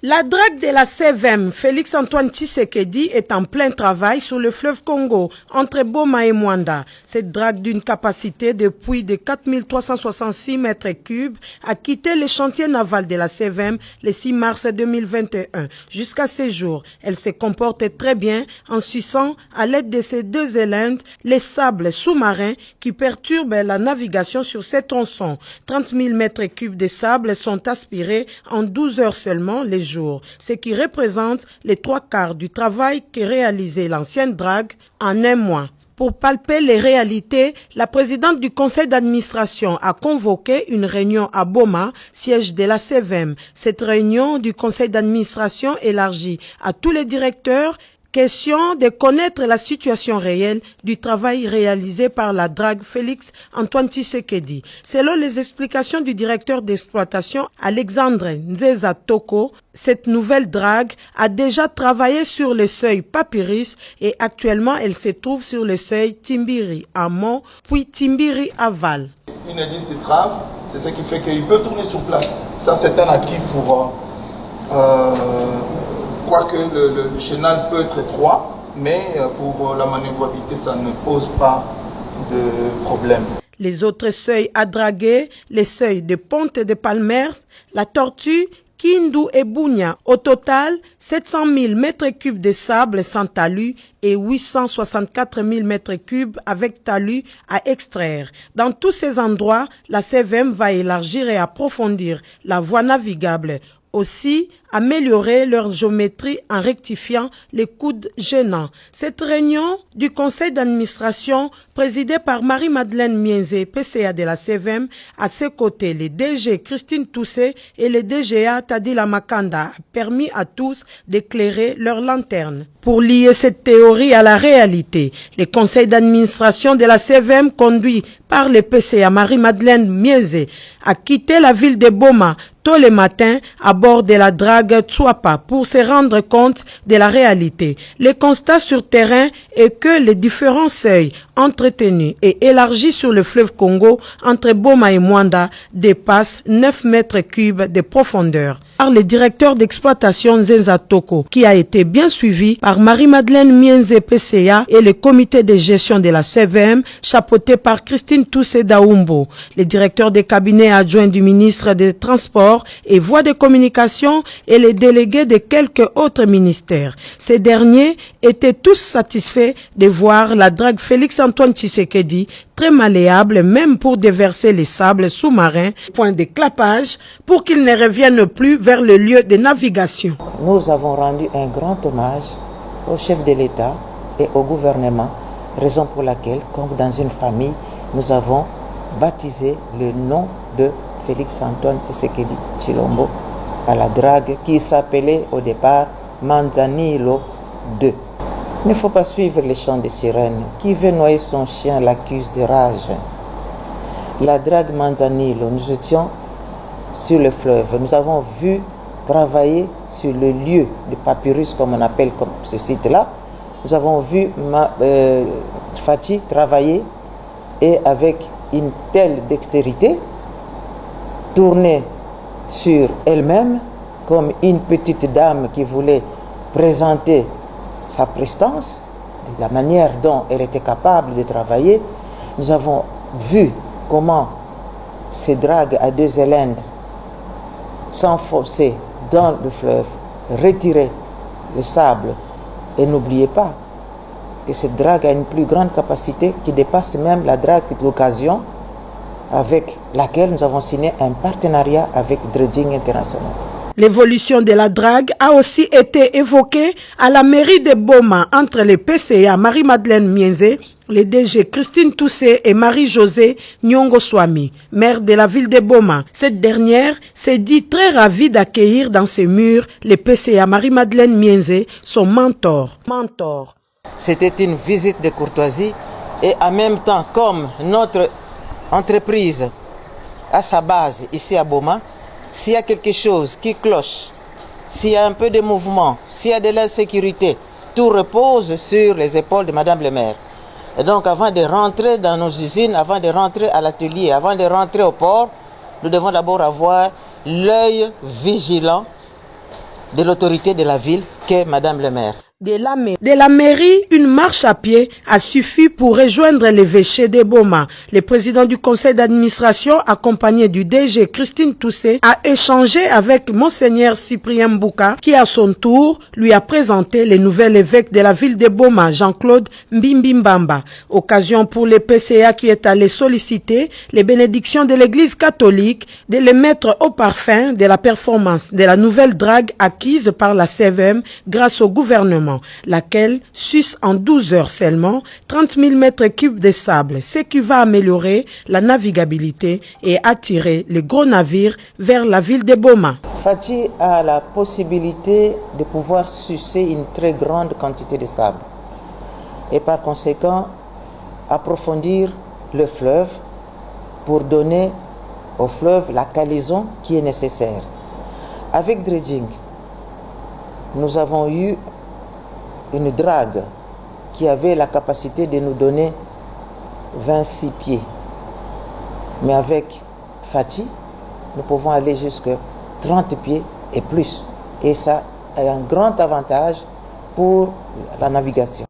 La drague de la CVM, Félix-Antoine Tshisekedi, est en plein travail sur le fleuve Congo, entre Boma et Mwanda. Cette drague d'une capacité de puits de 4366 mètres cubes a quitté le chantier naval de la CVM le 6 mars 2021. Jusqu'à ce jour, elle se comporte très bien en suçant à l'aide de ses deux élendes les sables sous-marins qui perturbent la navigation sur ces tronçons. 30 000 mètres cubes de sable sont aspirés en 12 heures seulement les jours, ce qui représente les 3/4 du travail que réalisait l'ancienne drague en un mois. Pour palper les réalités, la présidente du conseil d'administration a convoqué une réunion à Boma, siège de la CVM. Cette réunion du conseil d'administration élargie à tous les directeurs. Question de connaître la situation réelle du travail réalisé par la drague Félix-Antoine Tshisekedi. Selon les explications du directeur d'exploitation Alexandre Nzeza Toko, cette nouvelle drague a déjà travaillé sur le seuil Papyrus et actuellement elle se trouve sur le seuil Timbiri Amont puis Timbiri Aval. Une hélice de trave, c'est ce qui fait qu'il peut tourner sur place. Ça c'est un acquis pour... Quoique le chenal peut être étroit, mais pour la manœuvrabilité, ça ne pose pas de problème. Les autres seuils à draguer, les seuils de Ponte de Palmers, la Tortue, Kindu et Bunia. Au total, 700 000 mètres cubes de sable sans talus et 864 000 mètres cubes avec talus à extraire. Dans tous ces endroits, la CVM va élargir et approfondir la voie navigable. Aussi, améliorer leur géométrie en rectifiant les coudes gênants. Cette réunion du conseil d'administration, présidée par Marie-Madeleine Mienzé, PCA de la CVM, à ses côtés, les DG Christine Toussé et le DGA Tadila Makanda, a permis à tous d'éclairer leur lanterne. Pour lier cette théorie à la réalité, le conseil d'administration de la CVM, conduit par le PCA Marie-Madeleine Mienzé, a quitté la ville de Boma tôt le matin à bord de la drague Tswapa pour se rendre compte de la réalité. Le constat sur terrain est que les différents seuils entretenus et élargis sur le fleuve Congo entre Boma et Mwanda dépassent 9 mètres cubes de profondeur. Par le directeur d'exploitation Nzeza Toko, qui a été bien suivi par Marie-Madeleine Mienzé PCA et le comité de gestion de la CVM, chapeauté par Christine Toussé Daoumbo, le directeur des cabinets adjoints du ministre des Transports et Voies de communication et les délégués de quelques autres ministères. Ces derniers étaient tous satisfaits de voir la drague Félix-Antoine Tshisekedi très malléable même pour déverser les sables sous-marins, point de clapage, pour qu'ils ne reviennent plus vers le lieu de navigation. Nous avons rendu un grand hommage au chef de l'État et au gouvernement, raison pour laquelle, comme dans une famille, nous avons baptisé le nom de Félix-Antoine Tshisekedi Tshilombo à la drague qui s'appelait au départ Manzanilo II. Il ne faut pas suivre les chants des sirènes. Qui veut noyer son chien l'accuse de rage. La drague Manzanilo, nous étions sur le fleuve. Nous avons vu travailler sur le lieu de Papyrus, comme on appelle comme ce site-là. Nous avons vu Fatih travailler et avec une telle dextérité, tourner sur elle-même comme une petite dame qui voulait présenter sa prestance, de la manière dont elle était capable de travailler. Nous avons vu comment ces dragues à deux élendes s'enfonçaient dans le fleuve, retiraient le sable. Et n'oubliez pas que cette drague a une plus grande capacité qui dépasse même la drague d'occasion avec laquelle nous avons signé un partenariat avec Dredging International. L'évolution de la drague a aussi été évoquée à la mairie de Boma entre les PCA Marie-Madeleine Mienzé, les DG Christine Toussé et Marie-Josée Nyongo Swami, maire de la ville de Boma. Cette dernière s'est dit très ravie d'accueillir dans ses murs les PCA Marie-Madeleine Mienzé, son mentor. C'était une visite de courtoisie et en même temps, comme notre entreprise a sa base ici à Boma, s'il y a quelque chose qui cloche, s'il y a un peu de mouvement, s'il y a de l'insécurité, tout repose sur les épaules de Madame le maire. Et donc avant de rentrer dans nos usines, avant de rentrer à l'atelier, avant de rentrer au port, nous devons d'abord avoir l'œil vigilant de l'autorité de la ville qu'est Madame le maire. De la mairie, une marche à pied a suffi pour rejoindre l'évêché de Boma. Le président du conseil d'administration, accompagné du DG Christine Toussé, a échangé avec Monseigneur Cyprien Mbouka, qui à son tour lui a présenté le nouvel évêque de la ville de Boma, Jean-Claude Mbimbimbamba. Occasion pour le PCA qui est allé solliciter les bénédictions de l'église catholique de les mettre au parfum de la performance de la nouvelle drague acquise par la CVM grâce au gouvernement, laquelle suce en 12 heures seulement 30 000 mètres cubes de sable, ce qui va améliorer la navigabilité et attirer les gros navires vers la ville de Boma. Fati a la possibilité de pouvoir sucer une très grande quantité de sable et par conséquent approfondir le fleuve pour donner au fleuve la calaison qui est nécessaire. Avec dredging, nous avons eu une drague qui avait la capacité de nous donner 26 pieds. Mais avec Fati, nous pouvons aller jusqu'à 30 pieds et plus. Et ça a un grand avantage pour la navigation.